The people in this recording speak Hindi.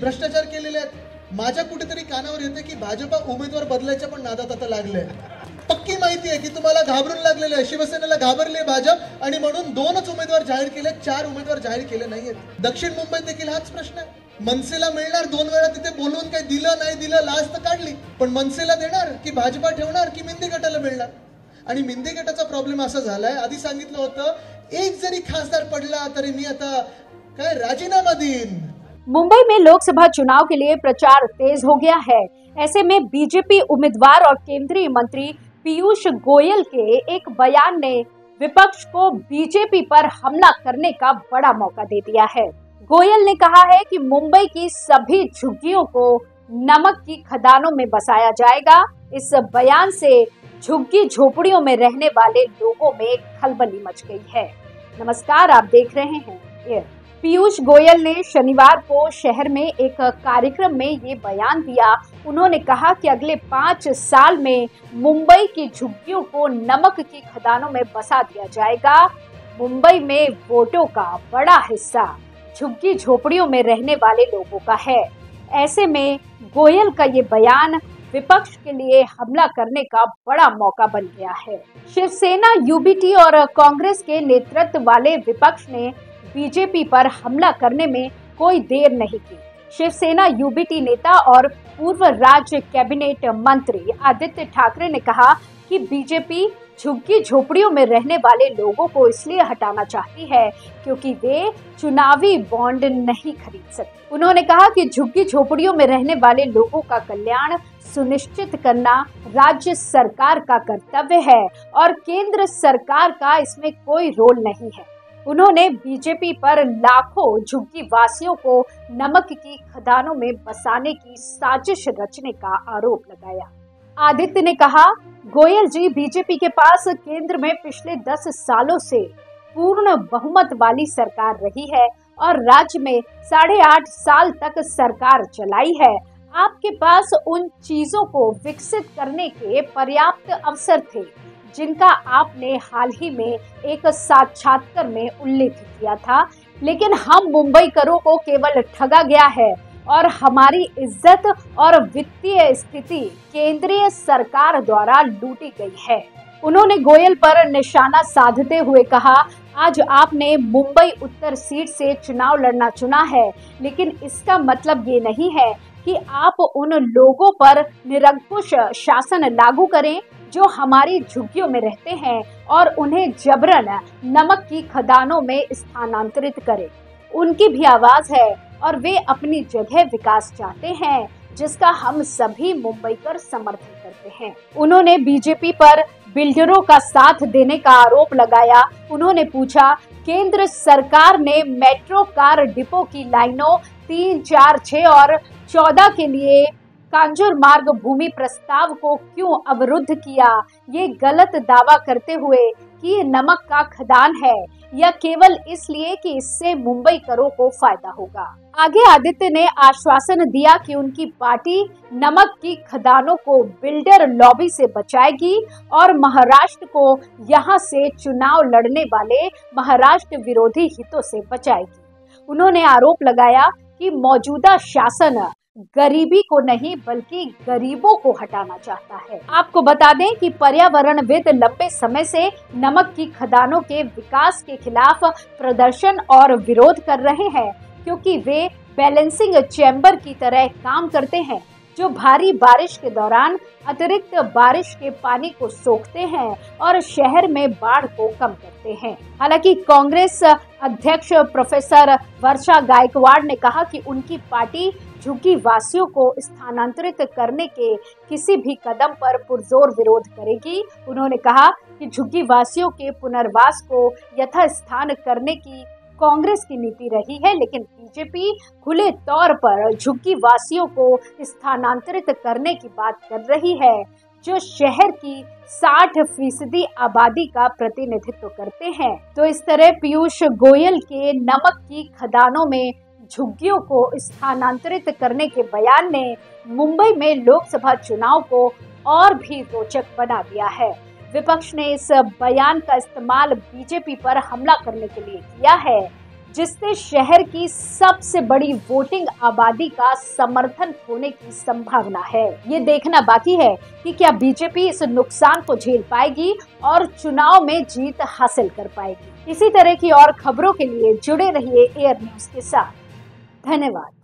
भ्रष्टाचार केलेले आहेत. माझ्या कुठेतरी कानावर येते की भाजपा उमेदवार बदलायच्या पण नादात आता लागले. पक्की माहिती आहे की तुम्हाला घाबरून लागलेलं आहे. शिवसेनेला घाबरले भाजप आणि म्हणून 2च उमेदवार जाहीर केले, 4 उमेदवार जाहीर केले नाहीयेत. दक्षिण मुंबईत देखील हाच प्रश्न आहे. मनसेला मिळणार 2 वेळा तिथे बोलवून काही दिलं नाही दिलं लाच तर काढली, पण मनसेला देणार की भाजपा ठेवणार की मिंदे गटाला मिळणार. आणि मिंदे गटाचा प्रॉब्लेम असा झालाय, आधी सांगितलं होतं एक जरी खासदार पडला तरी मी आता काय राजीनामा देईन. मुंबई में लोकसभा चुनाव के लिए प्रचार तेज हो गया है. ऐसे में बीजेपी उम्मीदवार और केंद्रीय मंत्री पीयूष गोयल के एक बयान ने विपक्ष को बीजेपी पर हमला करने का बड़ा मौका दे दिया है. गोयल ने कहा है कि मुंबई की सभी झुग्गियों को नमक की खदानों में बसाया जाएगा. इस बयान से झुग्गी झोपड़ियों में रहने वाले लोगों में खलबली मच गई है. नमस्कार, आप देख रहे हैं. पीयूष गोयल ने शनिवार को शहर में एक कार्यक्रम में ये बयान दिया. उन्होंने कहा कि अगले 5 साल में मुंबई की झुग्गियों को नमक की खदानों में बसा दिया जाएगा. मुंबई में वोटों का बड़ा हिस्सा झुग्गी झोपड़ियों में रहने वाले लोगों का है. ऐसे में गोयल का ये बयान विपक्ष के लिए हमला करने का बड़ा मौका बन गया है. शिवसेना, यूबीटी और कांग्रेस के नेतृत्व वाले विपक्ष ने बीजेपी पर हमला करने में कोई देर नहीं की. शिवसेना यूबीटी नेता और पूर्व राज्य कैबिनेट मंत्री आदित्य ठाकरे ने कहा कि बीजेपी झुग्गी झोपड़ियों में रहने वाले लोगों को इसलिए हटाना चाहती है क्योंकि वे चुनावी बॉन्ड नहीं खरीद सकते. उन्होंने कहा कि झुग्गी झोपड़ियों में रहने वाले लोगों का कल्याण सुनिश्चित करना राज्य सरकार का कर्तव्य है और केंद्र सरकार का इसमें कोई रोल नहीं है. उन्होंने बीजेपी पर लाखों झुग्गी वासियों को नमक की खदानों में बसाने की साजिश रचने का आरोप लगाया. आदित्य ने कहा, गोयल जी, बीजेपी के पास केंद्र में पिछले 10 सालों से पूर्ण बहुमत वाली सरकार रही है और राज्य में 8.5 साल तक सरकार चलाई है. आपके पास उन चीजों को विकसित करने के पर्याप्त अवसर थे जिनका आपने हाल ही में एक साक्षात्कार में उल्लेख किया था, लेकिन हम मुंबईकरों को केवल ठगा गया है और हमारी इज्जत और वित्तीय स्थिति केंद्रीय सरकार द्वारा लूटी गई है. उन्होंने गोयल पर निशाना साधते हुए कहा, आज आपने मुंबई उत्तर सीट से चुनाव लड़ना चुना है, लेकिन इसका मतलब ये नहीं है कि आप उन लोगों पर निरंकुश शासन लागू करें जो हमारी झुग्गियों में रहते हैं और उन्हें जबरन नमक की खदानों में स्थानांतरित करें. उनकी भी आवाज है और वे अपनी जगह विकास चाहते हैं जिसका हम सभी मुंबईकर समर्थन करते हैं. उन्होंने बीजेपी पर बिल्डरों का साथ देने का आरोप लगाया. उन्होंने पूछा, केंद्र सरकार ने मेट्रो कार डिपो की लाइनों 3, 4, 6 और 14 के लिए कांजूर मार्ग भूमि प्रस्ताव को क्यों अवरुद्ध किया, ये गलत दावा करते हुए कि ये नमक का खदान है या केवल इसलिए कि इससे मुंबईकरों को फायदा होगा. आगे आदित्य ने आश्वासन दिया कि उनकी पार्टी नमक की खदानों को बिल्डर लॉबी से बचाएगी और महाराष्ट्र को यहां से चुनाव लड़ने वाले महाराष्ट्र विरोधी हितों से बचाएगी. उन्होंने आरोप लगाया कि मौजूदा शासन गरीबी को नहीं बल्कि गरीबों को हटाना चाहता है. आपको बता दें कि पर्यावरणविद लंबे समय से नमक की खदानों के विकास के खिलाफ प्रदर्शन और विरोध कर रहे हैं क्योंकि वे बैलेंसिंग चैम्बर की तरह काम करते हैं जो भारी बारिश के दौरान अतिरिक्त बारिश के पानी को सोखते हैं और शहर में बाढ़ को कम करते हैं. हालांकि कांग्रेस अध्यक्ष प्रोफेसर वर्षा गायकवाड़ ने कहा कि उनकी पार्टी झुग्गी वासियों को स्थानांतरित करने के किसी भी कदम पर पुरजोर विरोध करेगी. उन्होंने कहा कि झुग्गी वासियों के पुनर्वास को यथास्थान करने की कांग्रेस की नीति रही है, लेकिन बीजेपी खुले तौर पर झुग्गी वासियों को स्थानांतरित करने की बात कर रही है जो शहर की 60% आबादी का प्रतिनिधित्व करते हैं. तो इस तरह पीयूष गोयल के नमक की खदानों में झुग्गियों को स्थानांतरित करने के बयान ने मुंबई में लोकसभा चुनाव को और भी रोचक बना दिया है. विपक्ष ने इस बयान का इस्तेमाल बीजेपी पर हमला करने के लिए किया है. जिससे शहर की सबसे बड़ी वोटिंग आबादी का समर्थन होने की संभावना है। ये देखना बाकी है कि क्या बीजेपी इस नुकसान को झेल पाएगी और चुनाव में जीत हासिल कर पाएगी। इसी तरह की और खबरों के लिए जुड़े रहिए एयर न्यूज के साथ। धन्यवाद।